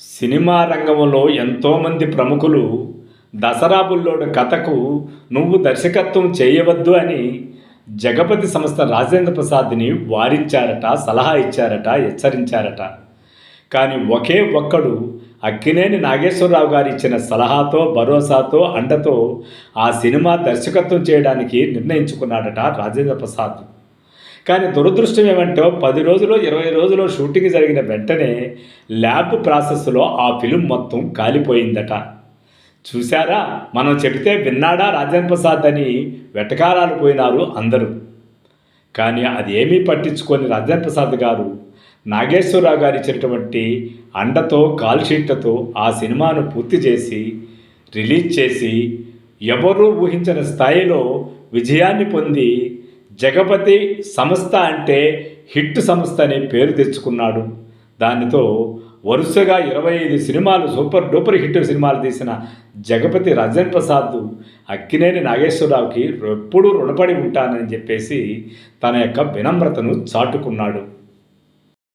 Cinema రంగంలో ఎంతోమంది ప్రముఖులు దసరా బుల్లోడు కథకు నువ్వు దర్శకత్వం చేయవద్దు అని జగపతి సంస్థ రాజేంద్ర ప్రసాద్ని వారించారట, సలహా ఇచ్చారట, హెచ్చరించారట. కానీ ఒకే ఒక్కడు అక్కినేని నాగేశ్వరరావు గారు ఇచ్చిన సలహాతో, భరోసాతో, అండతో ఆ సినిమా దర్శకత్వం చేయడానికి నిర్ణయించుకున్నాడట రాజేంద్ర ప్రసాద్. కానీ దురదృష్టం ఏమంటే 10 రోజులు 20 రోజులు షూటింగ్ జరిగిన వెంటనే ల్యాబ్ ప్రాసెస్లో ఆ ఫిలిం మొత్తం కాలిపోయిందట. చూశారా, మనం చెబితే విన్నాడా రాజేంద్ర ప్రసాద్ అని వెటకారాలు పోయినారు అందరూ. కానీ అది ఏమీ పట్టించుకొని రాజేంద్ర ప్రసాద్ గారు నాగేశ్వరరావు గారు ఇచ్చినటువంటి అండతో, కాల్షీట్లతో ఆ సినిమాను పూర్తి చేసి రిలీజ్ చేసి ఎవరూ ఊహించిన స్థాయిలో విజయాన్ని పొంది జగపతి సంస్థ అంటే హిట్ సంస్థ అనే పేరు తెచ్చుకున్నాడు. దానితో వరుసగా 25 సినిమాలు సూపర్ డూపర్ హిట్ సినిమాలు తీసిన జగపతి రాజేంద్ర ప్రసాద్ అక్కినేని నాగేశ్వరరావుకి ఎప్పుడూ రుణపడి ఉంటానని చెప్పేసి తన యొక్క వినమ్రతను చాటుకున్నాడు.